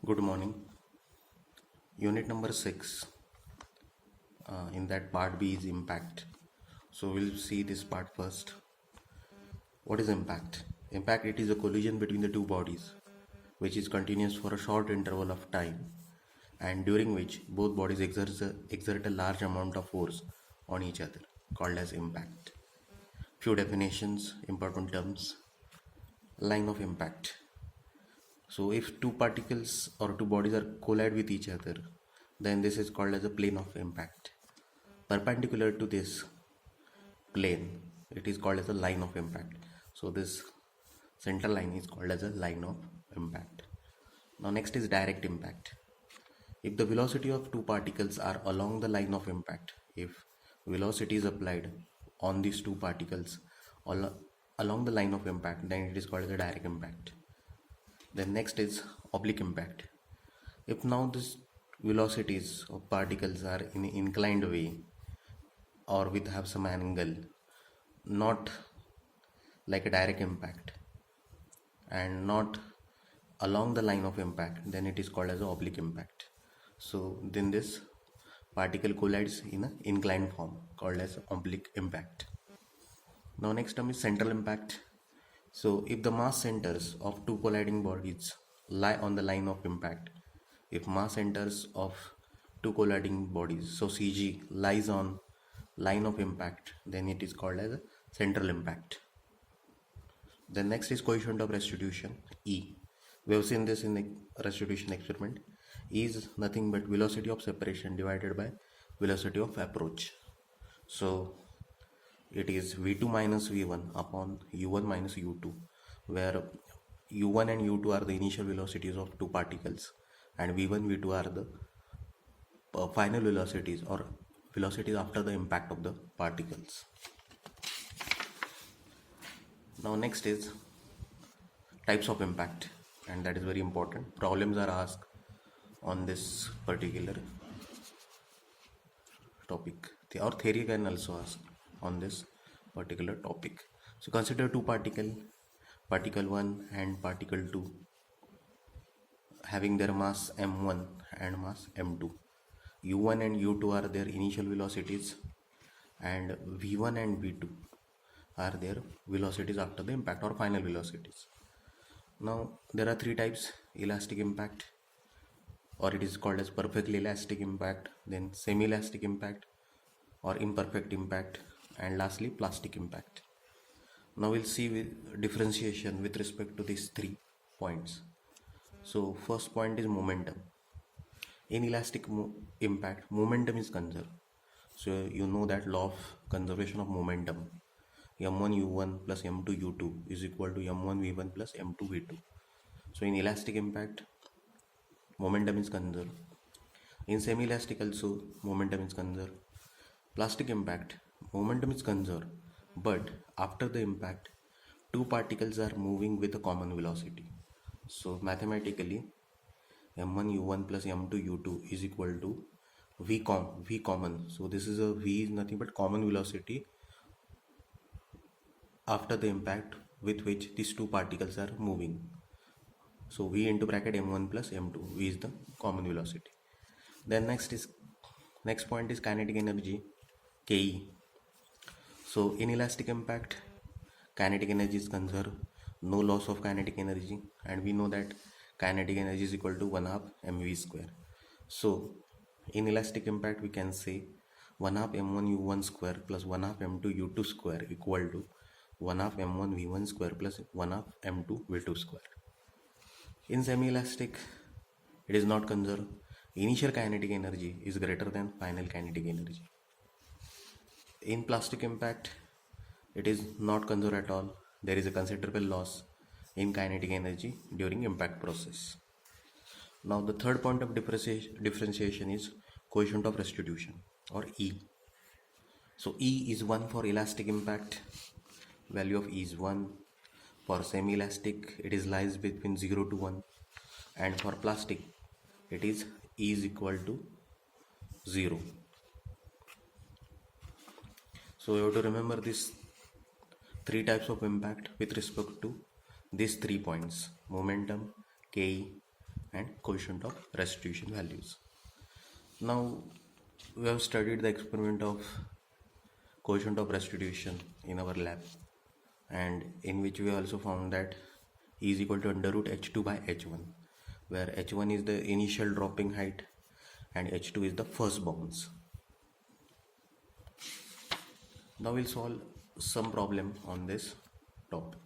Good morning. Unit number 6. In that part B is impact. So we'll see this part first. What is impact? Impact, it is a collision between the two bodies which is continuous for a short interval of time and during which both bodies exert a large amount of force on each other, called as impact. Few definitions, important terms. Line of impact. So if two particles or two bodies are collide with each other, then this is called as a plane of impact. Perpendicular to this plane, it is called as a line of impact. So this center line is called as a line of impact. Now next is direct impact. If the velocity of two particles are along the line of impact, if velocity is applied on these two particles along the line of impact, then it is called as a direct impact. Then next is oblique impact. If now these velocities of particles are in an inclined way or with have some angle, not like a direct impact and not along the line of impact, then it is called as an oblique impact. So then this particle collides in an inclined form called as oblique impact. Now next term is central impact. So if the mass centers of two colliding bodies lie on the line of impact, if mass centers of two colliding bodies, so CG lies on line of impact, then it is called as a central impact. The next is coefficient of restitution, E. We have seen this in the restitution experiment. E is nothing but velocity of separation divided by velocity of approach. So it is V2 minus V1 upon U1 minus U2, where U1 and U2 are the initial velocities of two particles and V1, V2 are the final velocities or velocities after the impact of the particles. Now next is types of impact, and that is very important. Problems are asked on this particular topic, or theory can also ask on this particular topic. So consider two particle 1 and particle 2 having their mass m1 and mass m2. u1 and u2 are their initial velocities and v1 and v2 are their velocities after the impact or final velocities. Now there are three types: elastic impact, or it is called as perfectly elastic impact, then semi-elastic impact or imperfect impact, and lastly plastic impact. Now we'll see differentiation with respect to these 3 points. So first point is momentum. In elastic impact, momentum is conserved. So you know that law of conservation of momentum, m1 u1 plus m2 u2 is equal to m1 v1 plus m2 v2. So in elastic impact, momentum is conserved. In semi-elastic also, momentum is conserved. Plastic impact, momentum is conserved, but after the impact, two particles are moving with a common velocity. So mathematically, m1 u1 plus m2 u2 is equal to v common. So this is a v is nothing but common velocity after the impact with which these two particles are moving. So v into bracket m1 plus m2, v is the common velocity. Then next point is kinetic energy, Ke. So in elastic impact, kinetic energy is conserved, no loss of kinetic energy, and we know that kinetic energy is equal to 1/2 mv square. So in elastic impact we can say 1/2 m1 u1 square plus 1/2 m2 u2 square equal to 1/2 m1 v1 square plus 1/2 m2 v2 square. In semi-elastic, it is not conserved. Initial kinetic energy is greater than final kinetic energy. In plastic impact, it is not conserved at all. There is a considerable loss in kinetic energy during impact process. Now the third point of differentiation is coefficient of restitution, or E. So E is 1 for elastic impact, value of E is 1. For semi-elastic, it is lies between 0 to 1, and for plastic, it is E is equal to 0. So you have to remember these 3 types of impact with respect to these 3 points: momentum, Ke, and coefficient of restitution values. Now we have studied the experiment of coefficient of restitution in our lab, and in which we also found that E is equal to under root h2 by h1, where h1 is the initial dropping height and h2 is the first bounce. Now we'll solve some problem on this topic.